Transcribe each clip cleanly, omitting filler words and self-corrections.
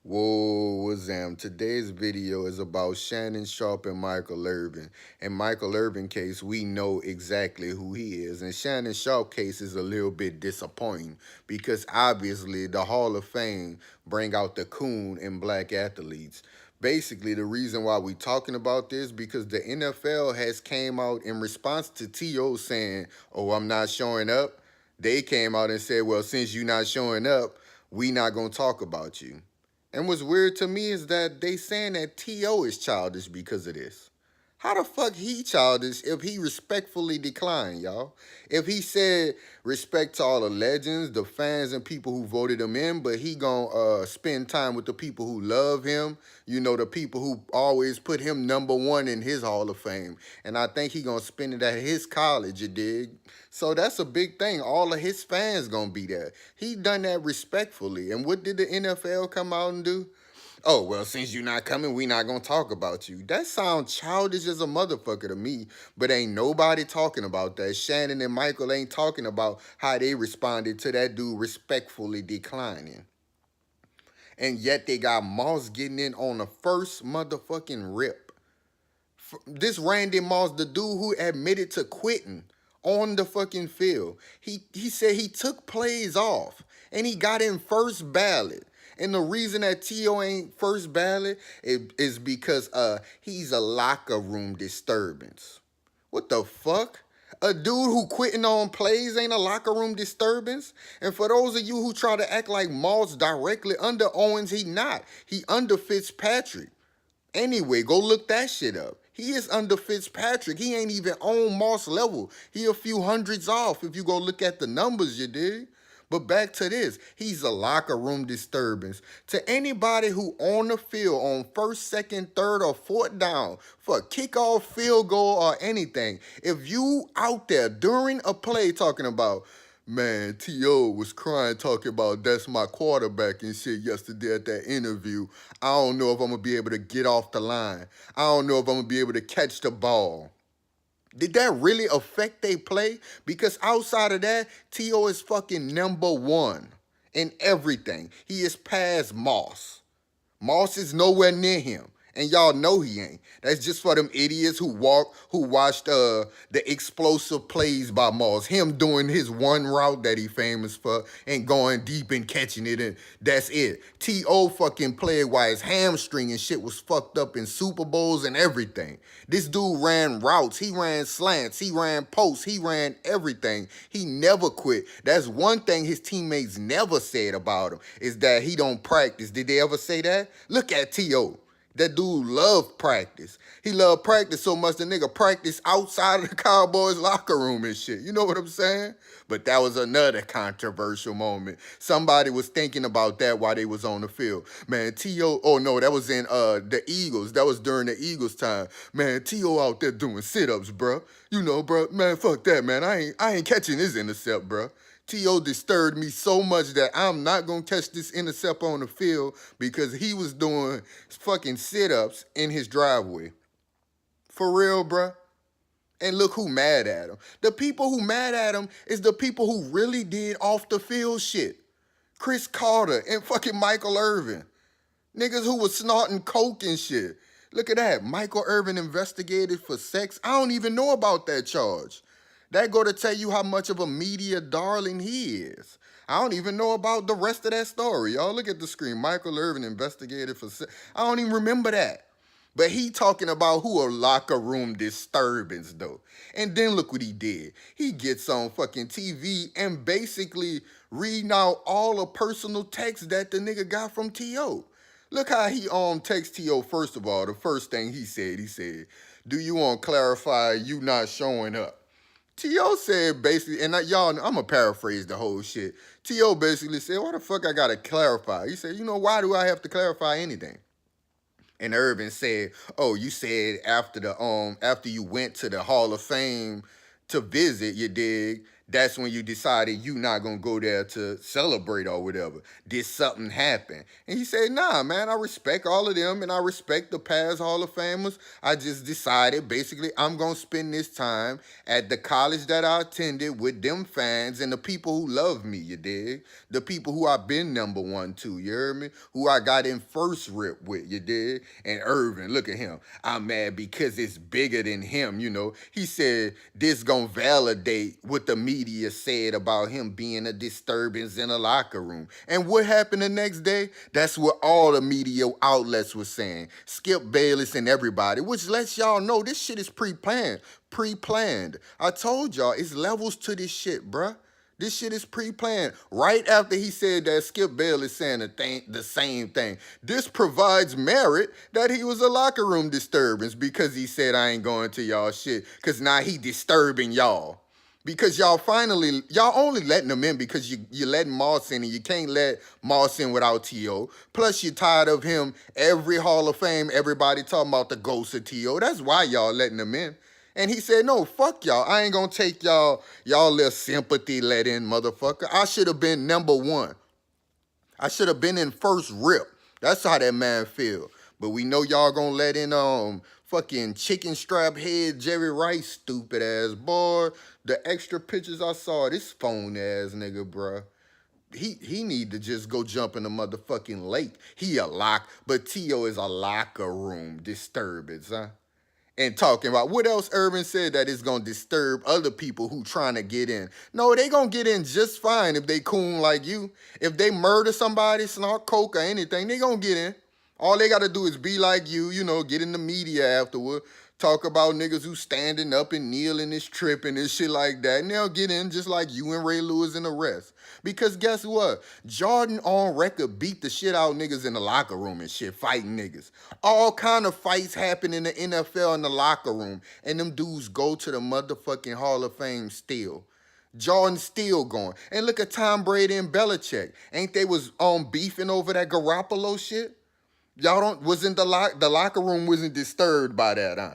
Whoa, Wazam. Today's video is about Shannon Sharpe and Michael Irvin. In Michael Irvin case, we know exactly who he is. And Shannon Sharpe case is a little bit disappointing because obviously the Hall of Fame bring out the coon in black athletes. Basically, the reason why we talking about this because the NFL has came out in response to T.O. saying, "Oh, I'm not showing up." They came out and said, "Well, since you're not showing up, we not gonna talk about you." And what's weird to me is that they saying that T.O. is childish because of this. How the fuck he childish if he respectfully declined, y'all? If he said respect to all the legends, the fans and people who voted him in, but he gonna spend time with the people who love him, the people who always put him number one in his Hall of Fame. And I think he gonna spend it at his college, you dig? So that's a big thing. All of his fans gonna be there. He done that respectfully. And what did the NFL come out and do? Oh, well, since you're not coming, we not gonna talk about you. That sounds childish as a motherfucker to me, but ain't nobody talking about that. Shannon and Michael ain't talking about how they responded to that dude respectfully declining. And yet they got Moss getting in on the first motherfucking rip. This Randy Moss, the dude who admitted to quitting on the fucking field, he said he took plays off and he got in first ballot. And the reason that T.O. ain't first ballot is because he's a locker room disturbance. What the fuck? A dude who quitting on plays ain't a locker room disturbance? And for those of you who try to act like Moss directly under Owens, he not. He under Fitzpatrick. Anyway, go look that shit up. He is under Fitzpatrick. He ain't even on Moss level. He a few hundreds off if you go look at the numbers, you dig? But back to this, he's a locker room disturbance. To anybody who on the field on first, second, third, or fourth down for a kickoff, field goal, or anything, if you out there during a play talking about, man, T.O. was crying talking about that's my quarterback and shit yesterday at that interview. I don't know if I'm going to be able to get off the line. I don't know if I'm going to be able to catch the ball. Did that really affect their play? Because outside of that, T.O. is fucking number one in everything. He is past Moss. Moss is nowhere near him. And y'all know he ain't. That's just for them idiots who watched the explosive plays by Moss. Him doing his one route that he famous for and going deep and catching it, and that's it. T.O. fucking played while his hamstring and shit was fucked up in Super Bowls and everything. This dude ran routes, he ran slants, he ran posts, he ran everything. He never quit. That's one thing his teammates never said about him, is that he don't practice. Did they ever say that? Look at T.O. That dude loved practice. He loved practice so much the nigga practiced outside of the Cowboys locker room and shit. You know what I'm saying? But that was another controversial moment. Somebody was thinking about that while they was on the field. Man, T.O. Oh no, that was in the Eagles. That was during the Eagles time. Man, T.O. out there doing sit-ups, bro. You know, bro. Man, fuck that, man. I ain't catching this intercept, bro. T.O. disturbed me so much that I'm not going to catch this intercept on the field because he was doing fucking sit-ups in his driveway. For real, bruh. And look who mad at him. The people who mad at him is the people who really did off the field shit. Chris Carter and fucking Michael Irvin. Niggas who was snorting coke and shit. Look at that. Michael Irvin investigated for sex. I don't even know about that charge. That go to tell you how much of a media darling he is. I don't even know about the rest of that story. Y'all look at the screen. Michael Irvin investigated for sex. I don't even remember that. But he talking about who a locker room disturbance though. And then look what he did. He gets on fucking TV and basically reading out all the personal texts that the nigga got from T.O. Look how he text T.O. first of all. The first thing he said, do you want to clarify you not showing up? T.O. said basically, and y'all, I'm going to paraphrase the whole shit. T.O. basically said, why the fuck I got to clarify? He said, why do I have to clarify anything? And Irvin said, "Oh, you said after you went to the Hall of Fame to visit, you dig, That's when you decided you not gonna go there to celebrate or whatever. Did something happen? And he said, nah, man, I respect all of them and I respect the past Hall of Famers. I just decided basically I'm gonna spend this time at the college that I attended with them fans and the people who love me, you dig? The people who I've been number one to, you heard me? Who I got in first rip with, you dig? And Irvin, look at him. I'm mad because it's bigger than him, you know. He said this gonna validate what the media said about him being a disturbance in a locker room. And what happened the next day? That's what all the media outlets were saying. Skip Bayless and everybody, which lets y'all know this shit is pre-planned. Pre-planned. I told y'all, it's levels to this shit, bruh. This shit is pre-planned. Right after he said that, Skip Bayless saying the same thing. This provides merit that he was a locker room disturbance because he said, I ain't going to y'all shit. Because now he disturbing y'all. Because y'all only letting him in because you letting Moss in and you can't let Moss in without T.O. Plus you're tired of him every Hall of Fame, everybody talking about the ghost of T.O. That's why y'all letting him in. And he said, no, fuck y'all. I ain't gonna take y'all little sympathy let in, motherfucker. I should have been number one. I should have been in first rip. That's how that man feel. But we know y'all gonna let in fucking chicken strap head Jerry Rice, stupid ass boy. The extra pictures I saw, this phone ass nigga, bruh. He need to just go jump in the motherfucking lake. He a lock, but T.O. is a locker room disturbance, huh? And talking about what else Irvin said that is gonna disturb other people who trying to get in. No, they gonna get in just fine if they coon like you. If they murder somebody, snort coke or anything, they gonna get in. All they gotta do is be like you know, get in the media afterward, talk about niggas who standing up and kneeling and tripping and shit like that, and they'll get in just like you and Ray Lewis and the rest. Because guess what? Jordan on record beat the shit out of niggas in the locker room and shit, fighting niggas. All kind of fights happen in the NFL in the locker room, and them dudes go to the motherfucking Hall of Fame still. Jordan's still going. And look at Tom Brady and Belichick. Ain't they was beefing over that Garoppolo shit? Y'all wasn't the locker room wasn't disturbed by that, huh?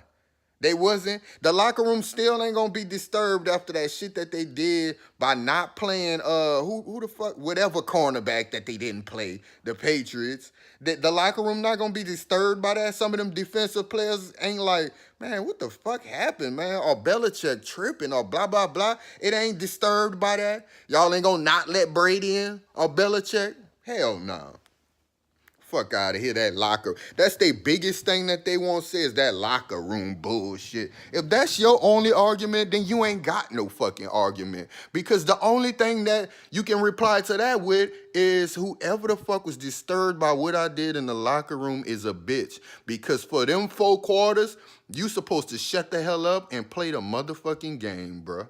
They wasn't. The locker room still ain't gonna be disturbed after that shit that they did by not playing who the fuck, whatever cornerback that they didn't play, the Patriots. The locker room not gonna be disturbed by that. Some of them defensive players ain't like, man, what the fuck happened, man? Or Belichick tripping or blah blah blah. It ain't disturbed by that. Y'all ain't gonna not let Brady in or Belichick? Hell no. Fuck out of here, that locker. That's their biggest thing that they won't say is that locker room bullshit. If that's your only argument, then you ain't got no fucking argument. Because the only thing that you can reply to that with is whoever the fuck was disturbed by what I did in the locker room is a bitch. Because for them 4 quarters, you supposed to shut the hell up and play the motherfucking game, bruh.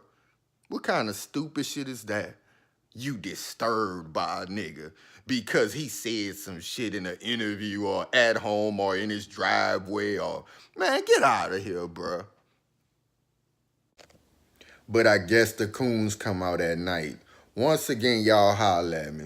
What kind of stupid shit is that? You disturbed by a nigga because he said some shit in an interview or at home or in his driveway or, man, get out of here, bruh. But I guess the coons come out at night. Once again, y'all holler at me.